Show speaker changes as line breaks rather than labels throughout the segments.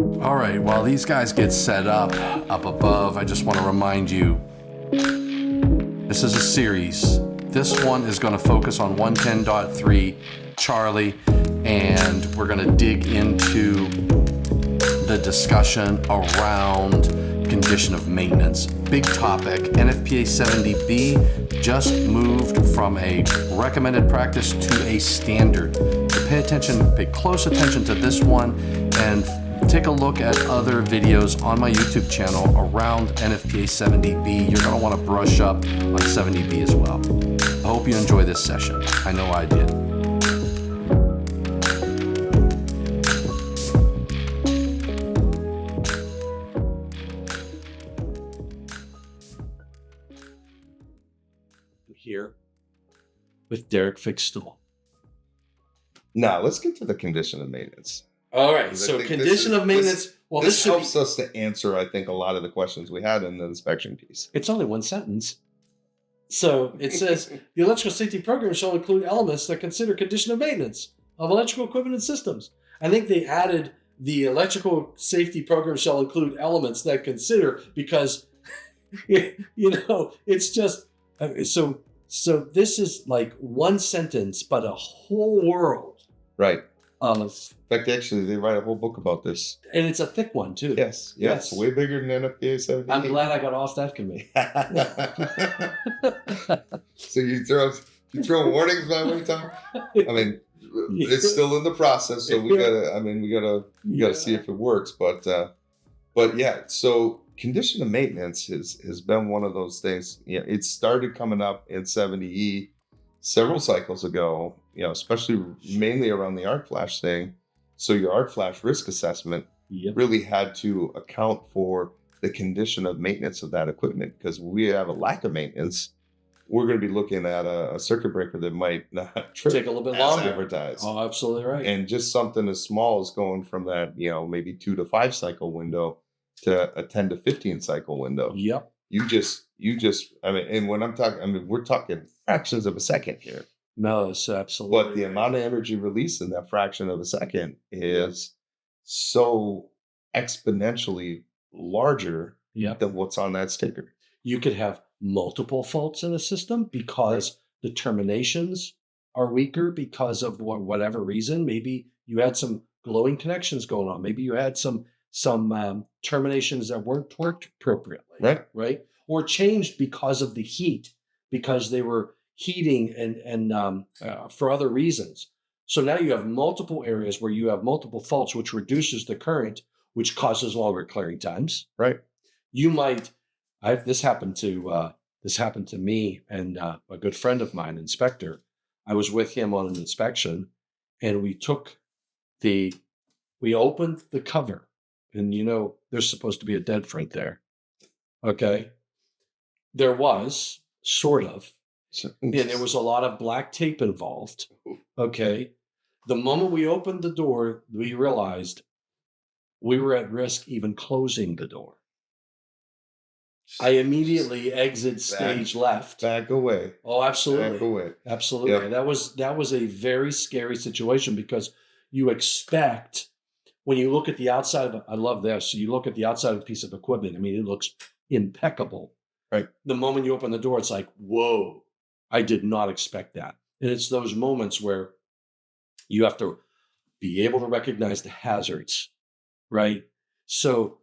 All right, while these guys get set up above, I just want to remind you, this is a series. This one is going to focus on 110.3 Charlie, and we're going to dig into the discussion around condition of maintenance. Big topic. NFPA 70B just moved from a recommended practice to a standard. So pay close attention to this one, and take a look at other videos on my YouTube channel around NFPA 70B. You're going to want to brush up on 70B as well. I hope you enjoy this session. I know I did. Here with Derek Vigstol.
Now, let's get to the condition of maintenance.
All right, so condition of maintenance.
This helps us to answer, I think, a lot of the questions we had in the inspection piece.
It's only one sentence. So it says, the electrical safety program shall include elements that consider condition of maintenance of electrical equipment and systems. I think they added the electrical safety program shall include elements that consider, because, it's just, so this is like one sentence, but a whole world.
Right.
In
fact, actually, they write a whole book about this.
And it's a thick one, too.
Yes. Way bigger than NFPA 70E.
I'm glad I got off that committee.
So you throw warnings by way, Tom? I mean, it's still in the process, so we gotta see if it works. But yeah, so condition of maintenance has been one of those things. Yeah, it started coming up in 70E several cycles ago, especially mainly around the arc flash thing. So your arc flash risk assessment really had to account for the condition of maintenance of that equipment, because we have a lack of maintenance. We're going to be looking at a circuit breaker that might not trip,
take a little bit longer,
advertised.
Oh, absolutely right.
And just something as small as going from that, maybe 2 to 5 cycle window to a 10 to 15 cycle window.
Yep.
You just, and when I'm talking, we're talking fractions of a second here.
No, it's absolutely.
But the amount of energy released in that fraction of a second is so exponentially larger than what's on that sticker.
You could have multiple faults in a system because the terminations are weaker because of whatever reason. Maybe you had some glowing connections going on. Maybe you had some terminations that weren't worked appropriately. Right. Or changed because of the heat, because they were heating and for other reasons. So now you have multiple areas where you have multiple faults, which reduces the current, which causes longer clearing times.
Right.
You might. This happened to me and a good friend of mine, inspector. I was with him on an inspection, and we opened the cover, and there's supposed to be a dead front there. Okay. There was, sort of, and there was a lot of black tape involved. Okay. The moment we opened the door, we realized we were at risk even closing the door. I immediately exit stage left.
Back away.
Oh, absolutely.
Back away.
Absolutely. Yep. That was a very scary situation, because you expect, when you look at the outside of, I love this, you look at the outside of a piece of equipment, it looks impeccable.
Right.
The moment you open the door, it's like, whoa, I did not expect that. And it's those moments where you have to be able to recognize the hazards, right? So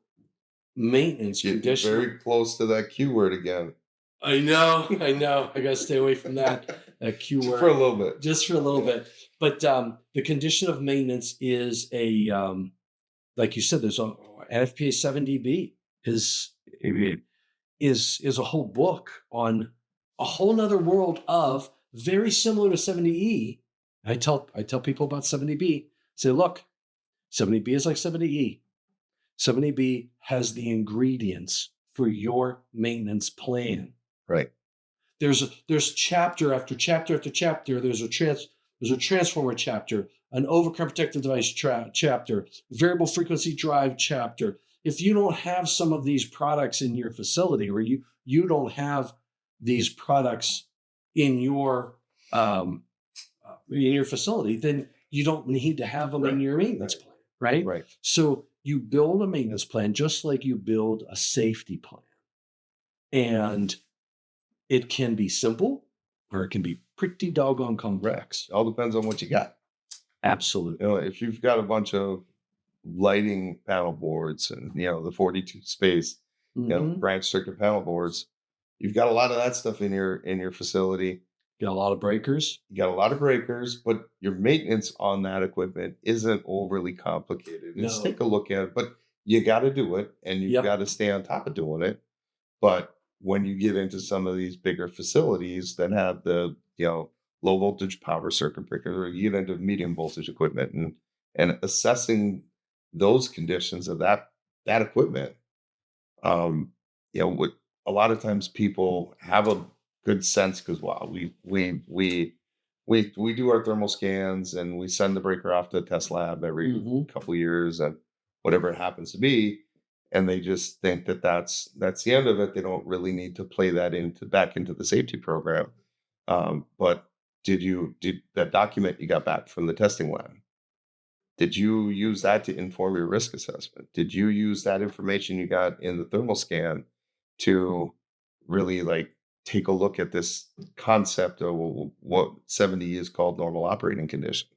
maintenance condition.
Very close to that Q word again.
I know. I got to stay away from that Q word.
For a little bit.
Just for a little bit. But the condition of maintenance is like you said, there's a NFPA 70B is a whole book on a whole nother world of, very similar to 70E. I tell people about 70B. Say, look, 70B is like 70E. 70B has the ingredients for your maintenance plan.
Right.
There's chapter after chapter after chapter. There's a transformer chapter, an overcurrent protective device chapter, variable frequency drive chapter. If you don't have some of these products in your facility, or you don't have these products in your facility, then you don't need to have them in your maintenance plan, right?
Right.
So
you build a maintenance plan just like you build a safety plan. And it can be simple or it can be pretty doggone complex.
All depends on what you got.
Absolutely.
If you've got a bunch of lighting panel boards and the 42 space, branch circuit panel boards, you've got a lot of that stuff in your facility.
Got a lot of breakers.
You got a lot of breakers, but your maintenance on that equipment isn't overly complicated. Just take a look at it, but you got to do it, and you've got to stay on top of doing it. But when you get into some of these bigger facilities that have the low voltage power circuit breakers, or you get into medium voltage equipment, and assessing those conditions of that equipment, what a lot of times people have a good sense because we do our thermal scans and we send the breaker off to the test lab every couple of years and whatever it happens to be, and they just think that that's the end of it. They don't really need to play that back into the safety program. But did that document you got back from the testing lab, did you use that to inform your risk assessment? Did you use that information you got in the thermal scan to really take a look at this concept of what 70 is called normal operating condition,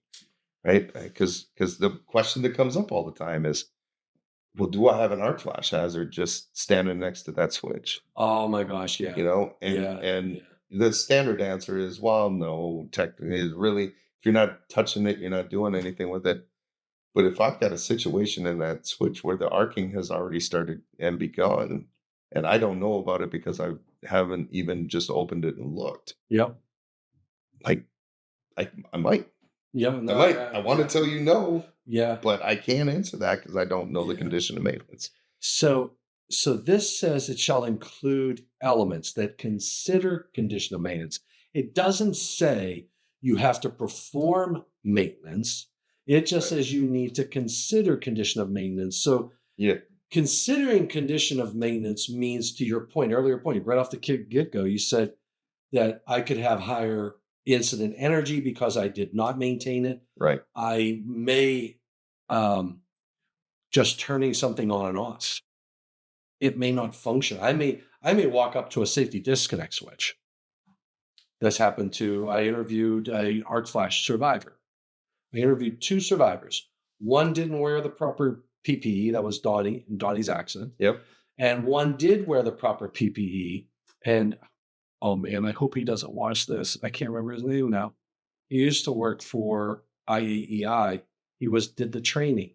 right? Because the question that comes up all the time is, well, do I have an arc flash hazard just standing next to that switch?
Oh my gosh, yeah.
And the standard answer is, well, no, technically, is really, if you're not touching it, you're not doing anything with it. But if I've got a situation in that switch where the arcing has already started and begun, and I don't know about it because I haven't even just opened it and looked.
Yep.
I might.
Yeah.
No, I might. I want to tell you no.
Yeah.
But I can't answer that because I don't know the condition of maintenance.
So this says it shall include elements that consider condition of maintenance. It doesn't say you have to perform maintenance. It just says you need to consider condition of maintenance. So considering condition of maintenance means, to your earlier point, right off the get-go, you said that I could have higher incident energy because I did not maintain it.
Right.
I may just turning something on and off. It may not function. I may walk up to a safety disconnect switch. This happened I interviewed an arc flash survivor. I interviewed 2 survivors. One didn't wear the proper PPE. That was Dottie's accident.
Yep.
And one did wear the proper PPE. And oh man, I hope he doesn't watch this. I can't remember his name now. He used to work for IAEI. He did the training.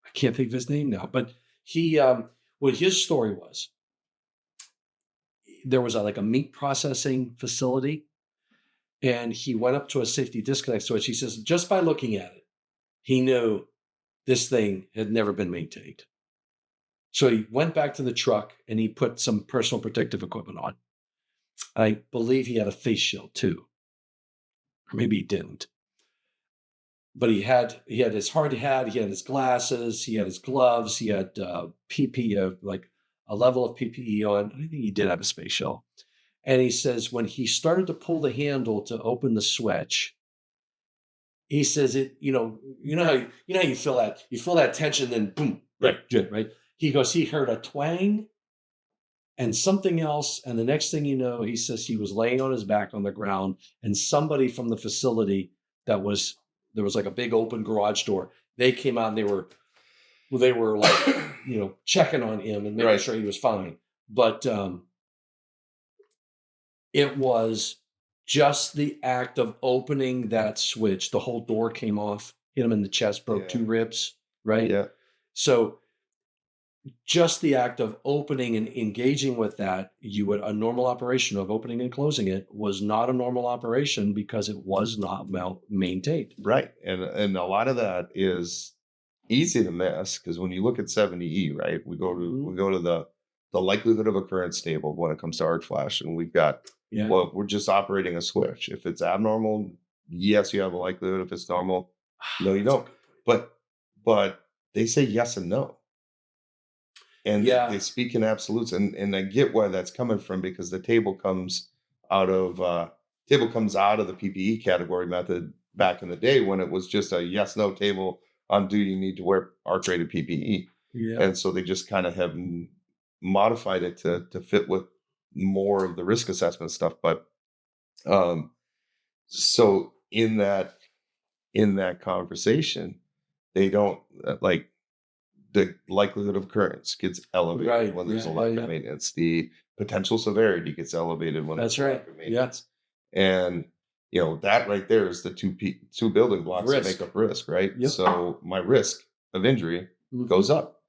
I can't think of his name now, but he what his story was. There was a meat processing facility. And he went up to a safety disconnect switch. He says, just by looking at it, he knew this thing had never been maintained. So he went back to the truck and he put some personal protective equipment on. I believe he had a face shield too. Or maybe he didn't. But he had his hard hat, he had his glasses, he had his gloves, he had PPE, a level of PPE on. I think he did have his face shield. And he says when he started to pull the handle to open the switch, he says you know how you feel that tension, then boom, right. He goes, he heard a twang and something else, and the next thing you know, he says he was laying on his back on the ground, and somebody from the facility there was a big open garage door. They came out and they were checking on him and making sure he was fine, but it was just the act of opening that switch. The whole door came off, hit him in the chest, broke 2 ribs, right?
Yeah.
So just the act of opening and engaging with that, a normal operation of opening and closing it was not a normal operation because it was not maintained.
Right. And a lot of that is easy to miss because when you look at 70E, right, we go to the likelihood of occurrence table when it comes to arc flash, and we've got we're just operating a switch. If it's abnormal, yes, you have a likelihood. If it's normal, no, you don't. But they say yes and no. And they speak in absolutes, and I get where that's coming from because the table comes out of the PPE category method back in the day when it was just a yes/no table do you need to wear arc-rated PPE?
Yeah.
And so they just kind of have modified it to fit with more of the risk assessment stuff. But so in that conversation, they don't like the likelihood of occurrence gets elevated when there's a lack of maintenance. The potential severity gets elevated when there's a lack of maintenance. And that right there is the two building blocks that make up risk, right?
Yep.
So my risk of injury goes up.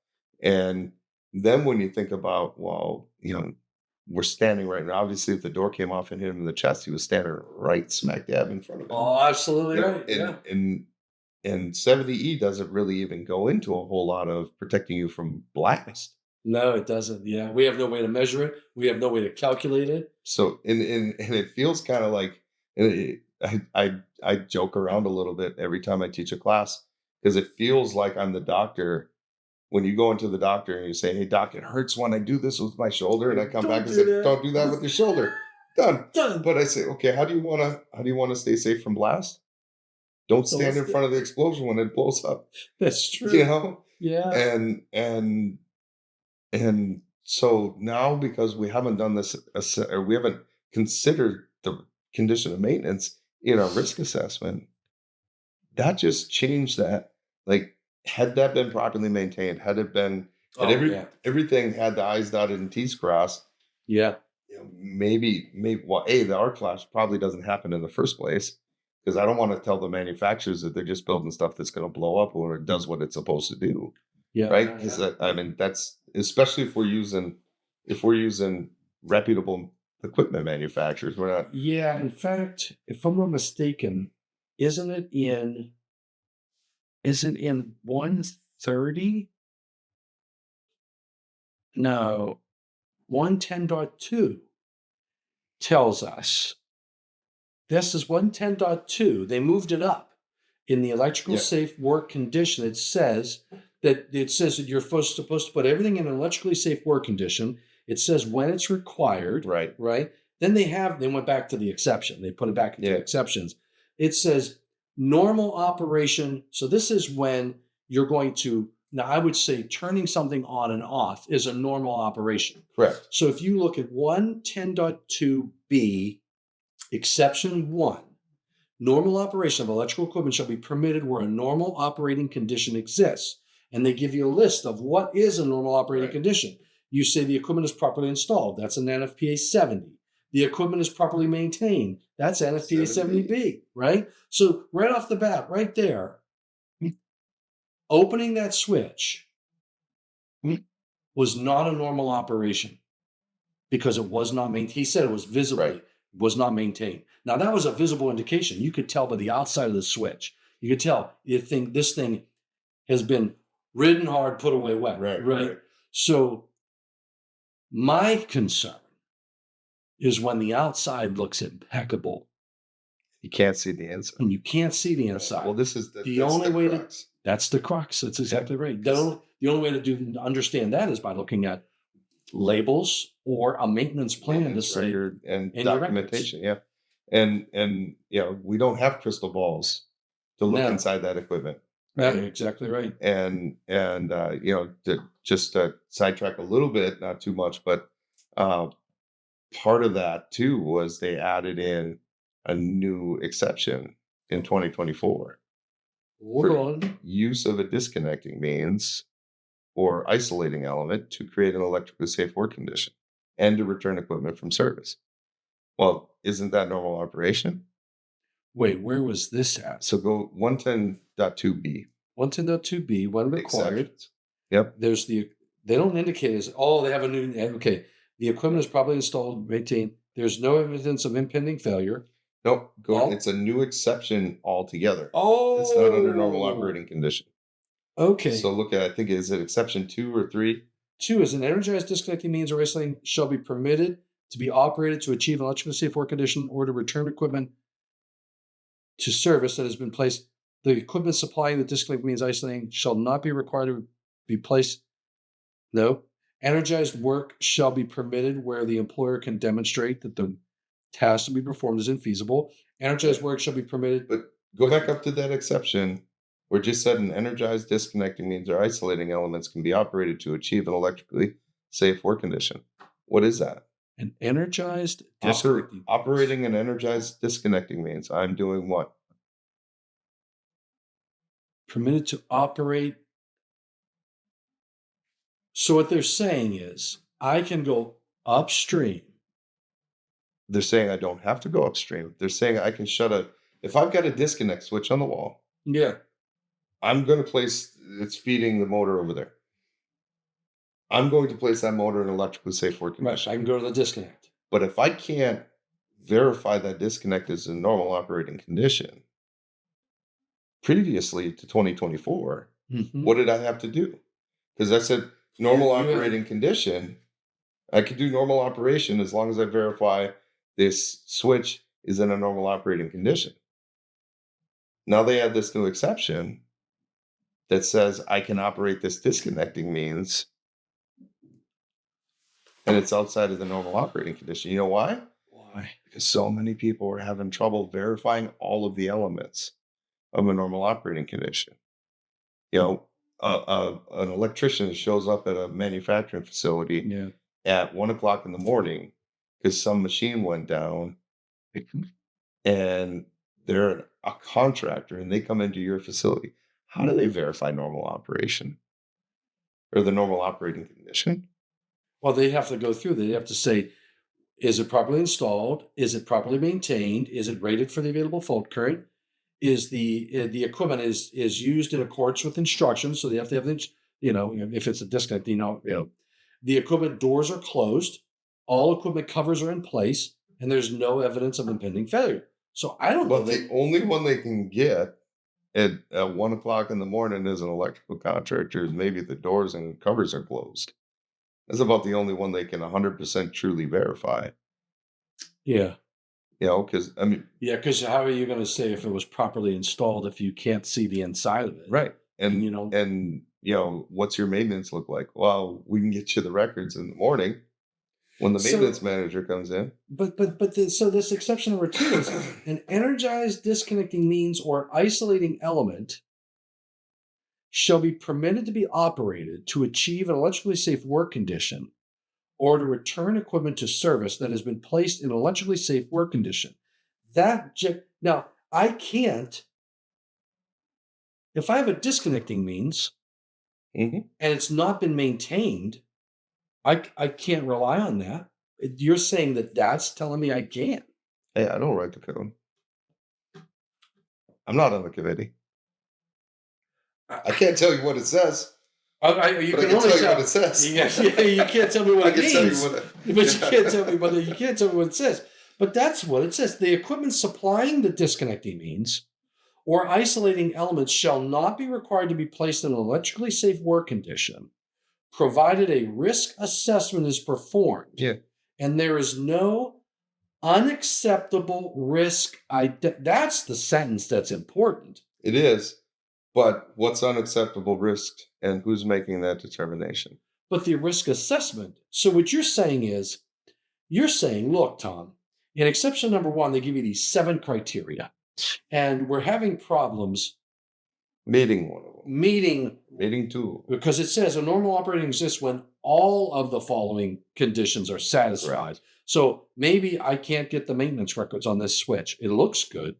And then when you think about, well, we're standing right now. Obviously, if the door came off and hit him in the chest, he was standing right smack dab in front of him.
Oh, absolutely right.
And 70E doesn't really even go into a whole lot of protecting you from blast.
No, it doesn't. Yeah, we have no way to measure it. We have no way to calculate it.
So, and it feels kind of like, I joke around a little bit every time I teach a class because it feels like I'm the doctor. When you go into the doctor and you say, "Hey, doc, it hurts when I do this with my shoulder," and I come back and say, "Don't do that with your shoulder." Done. But I say, "Okay, how do you want to stay safe from blast? Don't stand in front of the explosion when it blows up."
That's true. Yeah.
And so now, because we haven't done this, or we haven't considered the condition of maintenance in our risk assessment, that just changed that. Like, had that been properly maintained, had it been, everything had the I's dotted and T's crossed.
Yeah.
Maybe, the arc flash probably doesn't happen in the first place, because I don't want to tell the manufacturers that they're just building stuff that's going to blow up when it does what it's supposed to do.
Yeah.
Right. Because that's, especially if we're using reputable equipment manufacturers. We're not.
Yeah. In fact, if I'm not mistaken, isn't it in 130? No, 110.2 tells us this is 110.2. They moved it up in the electrical safe work condition. It says that you're supposed to put everything in an electrically safe work condition. It says when it's required. Right. Then they went back to the exception. They put it back into exceptions. It says normal operation. So this is when you're going to, now I would say turning something on and off is a normal operation.
Correct.
So if you look at 110.2b, exception 1, normal operation of electrical equipment shall be permitted where a normal operating condition exists. And they give you a list of what is a normal operating condition. You say the equipment is properly installed. That's an NFPA 70. The equipment is properly maintained. That's NFPA 70B, right? So right off the bat, right there, opening that switch was not a normal operation because it was not maintained. He said it was visibly was not maintained. Now that was a visible indication. You could tell by the outside of the switch. You could tell this thing has been ridden hard, put away wet. Right. So my concern is when the outside looks impeccable.
You can't see the inside.
And you can't see the inside.
Well, this is
the only way crux. That's the crux. That's exactly right. The only way to understand that is by looking at labels or a maintenance plan to say
and documentation. Yeah. And we don't have crystal balls to look inside that equipment.
Right. Exactly right.
And to sidetrack a little bit, not too much, but part of that too was they added in a new exception in 2024 for use of a disconnecting means or isolating element to create an electrically safe work condition and to return equipment from service. Well, isn't that normal operation?
Wait, where was this at?
So go 110.2b.
110.2b, when required.
Exceptions. Yep.
They don't indicate they have a new, okay. The equipment is properly installed, maintained. There's no evidence of impending failure.
Nope. It's a new exception altogether. Oh. It's not under normal operating condition.
Okay.
So look at, I think, is it exception 2 or 3?
2 is an energized disconnecting means or isolating shall be permitted to be operated to achieve an electrically safe work condition or to return equipment to service that has been placed. The equipment supplying the disconnecting means isolating shall not be required to be placed. No. Energized work shall be permitted where the employer can demonstrate that the task to be performed is infeasible. Energized work shall be permitted.
But go back up to that exception We just said an energized disconnecting means or isolating elements can be operated to achieve an electrically safe work condition. What is that?
An energized disconnecting.
Operating an energized disconnecting means I'm doing what?
Permitted to operate. So what they're saying is I can go upstream.
They're saying I don't have to go upstream. They're saying I can if I've got a disconnect switch on the wall,
Yeah.
I'm going to place, it's feeding the motor over there. I'm going to place that motor in an electrically safe work
Right.
condition.
I can go to the disconnect.
But if I can't verify that disconnect is in normal operating condition, previously to 2024, what did I have to do? Because I said normal operating condition, I could do normal operation as long as I verify this switch is in a normal operating condition. Now they add this new exception that says I can operate this disconnecting means, and it's outside of the normal operating condition. You know why?
Why?
Because so many people were having trouble verifying all of the elements of a normal operating condition. You know, an electrician shows up at a manufacturing facility at 1 o'clock in the morning because some machine went down, and they're a contractor and they come into your facility. How do they verify normal operation or the normal operating condition?
Well, they have to go through. They have to say, is it properly installed? Is it properly maintained? Is it rated for the available fault current? Is the equipment is used in accordance with instructions? So they have to have if it's a disconnect, the equipment doors are closed, all equipment covers are in place, and there's no evidence of impending failure. So I don't know.
But the only one they can get at 1 o'clock in the morning is an electrical contractor. Maybe the doors and covers are closed. That's about the only one they can 100% truly verify.
Yeah.
Because
because how are you going to say if it was properly installed if you can't see the inside of it?
Right. And what's your maintenance look like? Well, we can get you the records in the morning when the maintenance manager comes in.
So this exception number 2 is an energized disconnecting means or isolating element shall be permitted to be operated to achieve an electrically safe work condition or to return equipment to service that has been placed in an electrically safe work condition. Now, I can't, if I have a disconnecting means and it's not been maintained, I can't rely on that. You're saying that that's telling me I can't.
Hey, I don't write the code. I'm not on the committee. I can't tell you what it says.
You can only tell you what it says. You can't tell me what it means. But you can't tell me what it says. But that's what it says. The equipment supplying the disconnecting means or isolating elements shall not be required to be placed in an electrically safe work condition, provided a risk assessment is performed.
Yeah.
And there is no unacceptable risk. That's the sentence that's important.
It is. But what's unacceptable risk and who's making that determination?
But the risk assessment. So what you're saying is, look, Tom, in exception number 1, they give you these 7 criteria. And we're having problems
meeting one of them.
Meeting
2.
Because it says a normal operating exists when all of the following conditions are satisfied. Right. So maybe I can't get the maintenance records on this switch. It looks good,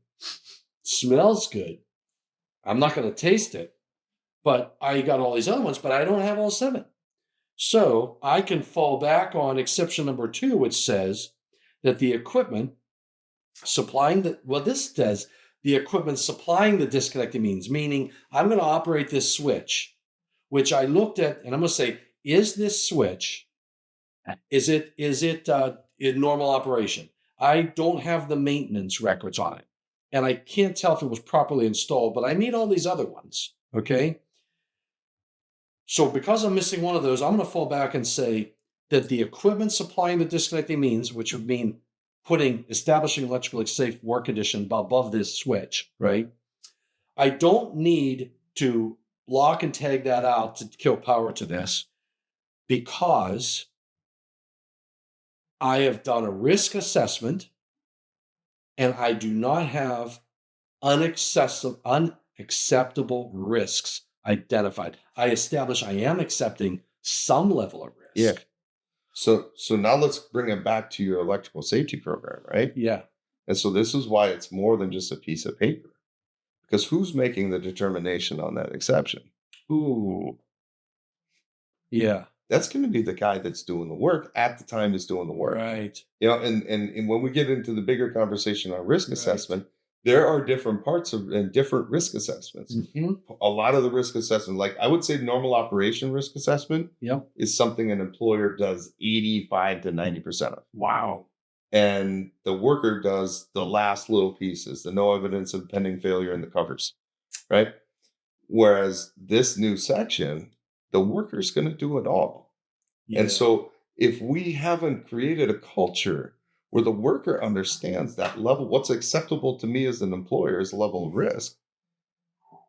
smells good. I'm not going to taste it, but I got all these other ones, but I don't have all 7. So I can fall back on exception number 2, which says that the equipment supplying this says the equipment supplying the disconnecting means, meaning I'm going to operate this switch, which I looked at, and I'm going to say, is this switch, is it in normal operation? I don't have the maintenance records on it. And I can't tell if it was properly installed, but I meet all these other ones, okay? So because I'm missing one of those, I'm going to fall back and say that the equipment supplying the disconnecting means, which would mean establishing electrically safe work condition above this switch, right? I don't need to lock and tag that out to kill power to this because I have done a risk assessment and I do not have unacceptable acceptable risks identified. I am accepting some level of risk.
Yeah. So now let's bring it back to your electrical safety program, right?
Yeah.
And so this is why it's more than just a piece of paper. Because who's making the determination on that exception?
Ooh. Yeah.
That's going to be the guy that's doing the work at the time is doing the work.
Right.
You know, and when we get into the bigger conversation on risk
Right.
assessment, there are different parts of and different risk assessments.
Mm-hmm.
A lot of the risk assessment, like I would say normal operation risk assessment
Yep.
is something an employer does 85 to 90% of.
Wow.
And the worker does the last little pieces, the no evidence of pending failure in the covers, right? Whereas this new section, the worker's going to do it all.
Yeah.
And so if we haven't created a culture where the worker understands that level, what's acceptable to me as an employer is level of risk,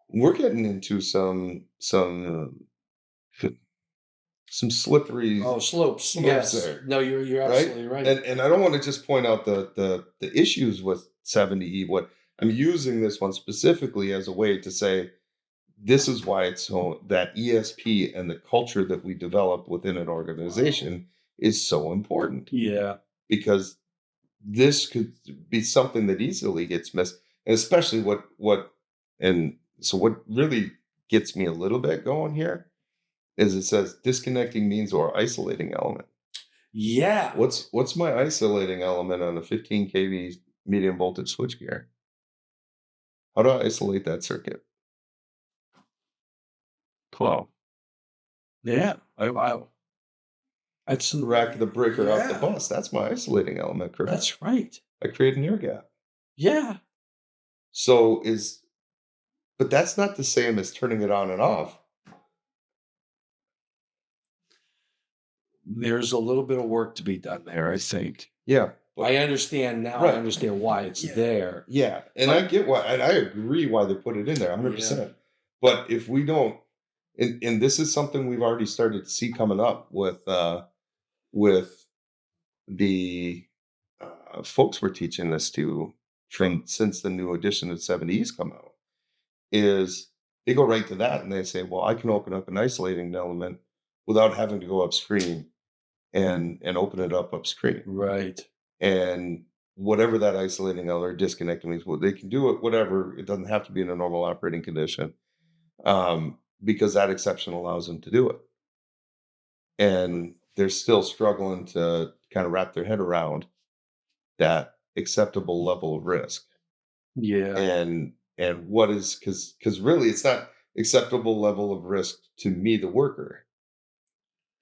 we're getting into some slippery
slopes. Yes.
there.
No, you're
Right?
absolutely right.
And I don't want to just point out the issues with 70E. What I'm using this one specifically as a way to say this is why it's so that ESP and the culture that we develop within an organization is so important.
Yeah.
Because this could be something that easily gets missed, and especially what really gets me a little bit going here is it says disconnecting means or isolating element.
Yeah.
What's my isolating element on a 15 kV medium voltage switchgear? How do I isolate that circuit? 12.
Yeah. That's
Rack the breaker out the
yeah.
bus. That's my isolating element, correct?
That's right.
I create an air gap.
Yeah.
So but that's not the same as turning it on and off.
There's a little bit of work to be done there, I think.
Yeah.
I understand now.
Right.
I understand why it's there.
Yeah. And I get why, and I agree why they put it in there 100%. But if we don't, and this is something we've already started to see coming up with the folks we're teaching this to since the new edition of 70's come out, is they go right to that and they say, well, I can open up an isolating element without having to go upstream and open it up upstream.
Right.
And whatever that isolating element or disconnecting means, well, they can do it, whatever. It doesn't have to be in a normal operating condition, because that exception allows them to do it. And they're still struggling to kind of wrap their head around that acceptable level of risk.
Yeah.
And what is, because really it's not acceptable level of risk to me, the worker,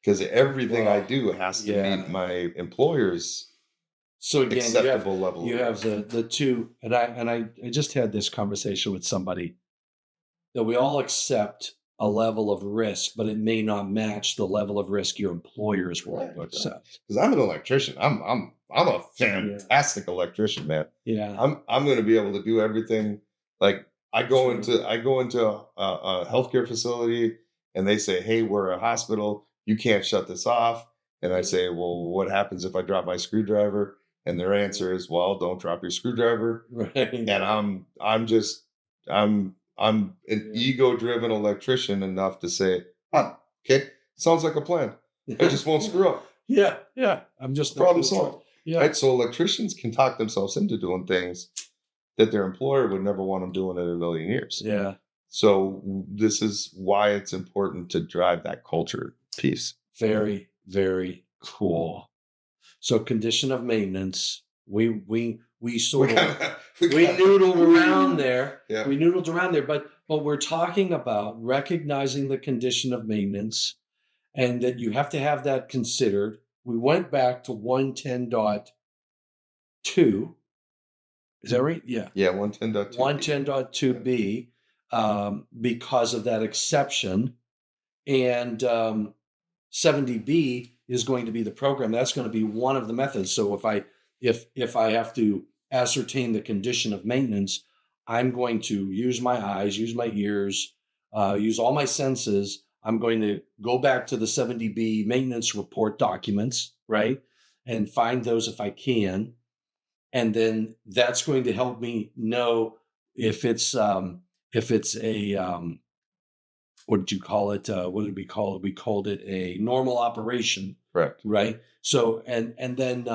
because everything I do has to meet my employer's
so again
acceptable level.
You have the two, and I just had this conversation with somebody that we all accept a level of risk, but it may not match the level of risk your employer is willing to accept.
Because I'm an electrician, I'm a fantastic electrician, man.
Yeah.
I'm going to be able to do everything. Like I go into a healthcare facility and they say, hey, we're a hospital, you can't shut this off. And I say, well, what happens if I drop my screwdriver? And their answer is, well, don't drop your screwdriver.
Right.
And I'm an ego-driven electrician enough to say, okay, sounds like a plan. I just won't screw up.
Yeah. I'm just
problem solved.
Yeah.
Right. So electricians can talk themselves into doing things that their employer would never want them doing in a million years.
Yeah.
So this is why it's important to drive that culture piece.
Very, very cool. So condition of maintenance, we sort of we noodled around there.
Yeah.
We noodled around there, but we're talking about recognizing the condition of maintenance and that you have to have that considered. We went back to 110.2. Is that right? Yeah.
Yeah, 110.2.
110.2b because of that exception. And 70B is going to be the program. That's going to be one of the methods. So if I have to ascertain the condition of maintenance, I'm going to use my eyes, use my ears, use all my senses. I'm going to go back to the 70B maintenance report documents, right? And find those if I can. And then that's going to help me know if it's if it's a what did you call it? What did we call it? We called it a normal operation,
Correct.
right? So and then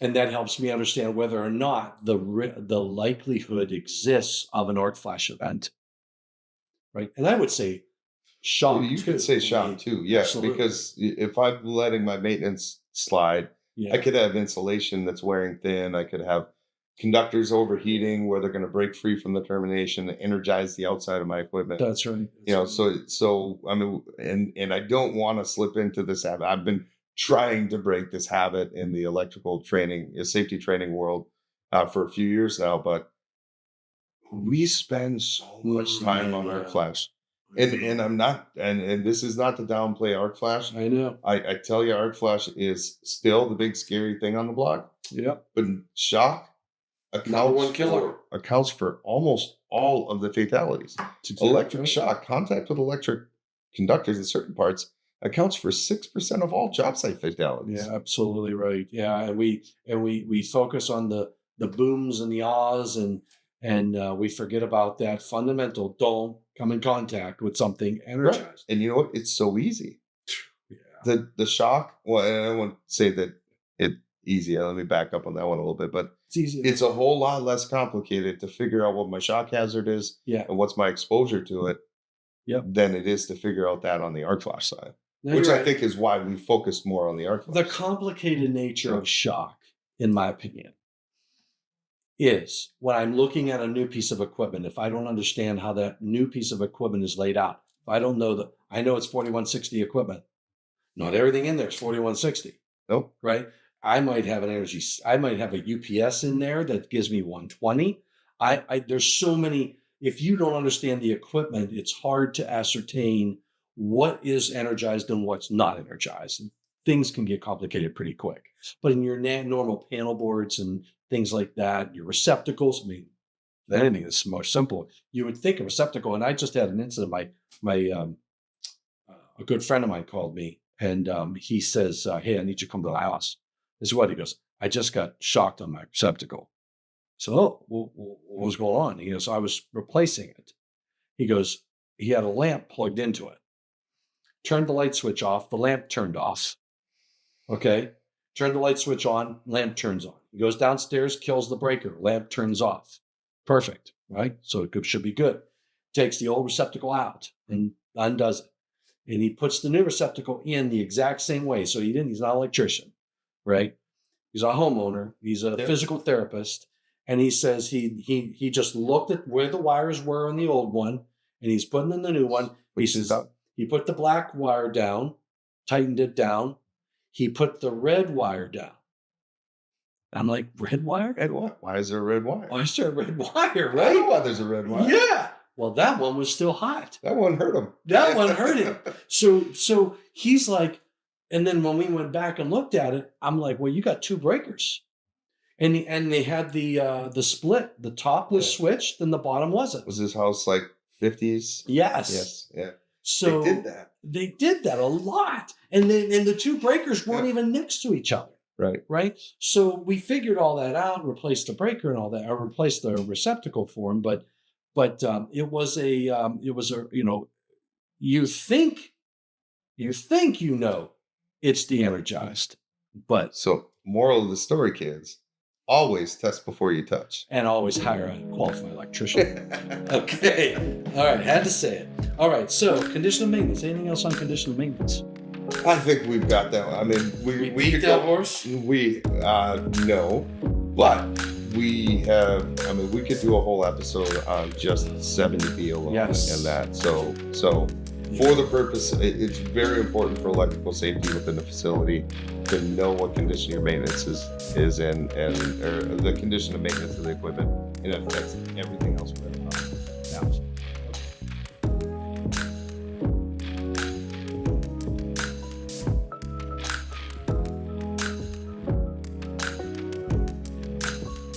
and that helps me understand whether or not the likelihood exists of an arc flash event, right? And I would say shock.
You
too.
could say
I
shock
mean,
too, yeah,
absolutely.
because if I'm letting my maintenance slide,
Yeah.
I could have insulation that's wearing thin. I could have conductors overheating where they're going to break free from the termination and energize the outside of my equipment.
That's right.
You know, so I mean, and I don't want to slip into this habit. I've been trying to break this habit in the electrical training, safety training world for a few years now, but we spend so much time on arc flash. And I'm not, and this is not to downplay arc flash.
I know.
I tell you, arc flash is still the big scary thing on the block.
Yep.
But shock
Number one killer.
accounts for almost all of the fatalities. Electric shock, contact with electric conductors in certain parts accounts for 6% of all job site fatalities.
Yeah, absolutely right. Yeah, and we focus on the booms and the ahs, and we forget about that fundamental. Don't come in contact with something energized.
Right. And you know what? It's so easy.
Yeah.
The shock. Well, and I don't want to say that it easy. Let me back up on that one a little bit, but
It's easy.
it's a whole lot less complicated to figure out what my shock hazard is
Yeah.
and what's my exposure to it.
Yep.
Than it is to figure out that on the arc flash side.
No,
Which
you're
I
right.
think is why we focused more on the arc flash.
The complicated nature of shock, in my opinion, is when I'm looking at a new piece of equipment, if I don't understand how that new piece of equipment is laid out, if I don't know I know it's 4160 equipment. Not everything in there is 4160,
Nope.
right? I might have I might have a UPS in there that gives me 120. There's so many. If you don't understand the equipment, it's hard to ascertain what is energized and what's not energized. And things can get complicated pretty quick. But in your normal panel boards and things like that, your receptacles, I mean, anything that's more simple, you would think a receptacle. And I just had an incident. A good friend of mine called me, and he says, "Hey, I need you to come to the house." This is what he goes. I just got shocked on my receptacle. So, what was going on? He goes, I was replacing it. He goes, he had a lamp plugged into it. Turned the light switch off. The lamp turned off. Okay. Turned the light switch on. Lamp turns on. He goes downstairs, kills the breaker. Lamp turns off. Perfect. Right. So it should be good. Takes the old receptacle out and undoes it. And he puts the new receptacle in the exact same way. So he's not an electrician. Right. He's a homeowner. He's a physical therapist. And he says he just looked at where the wires were in the old one, and he's putting in the new one. He says he put the black wire down, tightened it down. He put the red wire down. I'm like, red wire?
Red wire? Why is there a red wire?
Why is there a red wire,
I
right?
know why there's a red wire.
Yeah. Well, that one was still hot.
That one hurt him.
That one hurt him. So he's like, and then when we went back and looked at it, I'm like, well, you got two breakers. And they had the split. The top was switched and the bottom wasn't.
Was this house like 50s?
Yes.
Yes. Yeah.
So
they did that.
They did that a lot. And the two breakers weren't even next to each other.
Right.
Right. So we figured all that out, replaced the breaker and all that, or replaced the receptacle for him. But it was a you think it's de-energized, but
So moral of the story, kids, always test before you touch.
and always hire a qualified electrician. Okay. All right. Had to say it. All right. So condition of maintenance. Anything else on condition of maintenance?
I think we've got that one. I mean, we
beat
could
that
go,
horse?
No, but we have, I mean, we could do a whole episode on just 70B alone.
Yes.
And that. So for the purpose, it's very important for electrical safety within the facility to know what condition your maintenance is in, or the condition of maintenance of the equipment, and it affects everything else.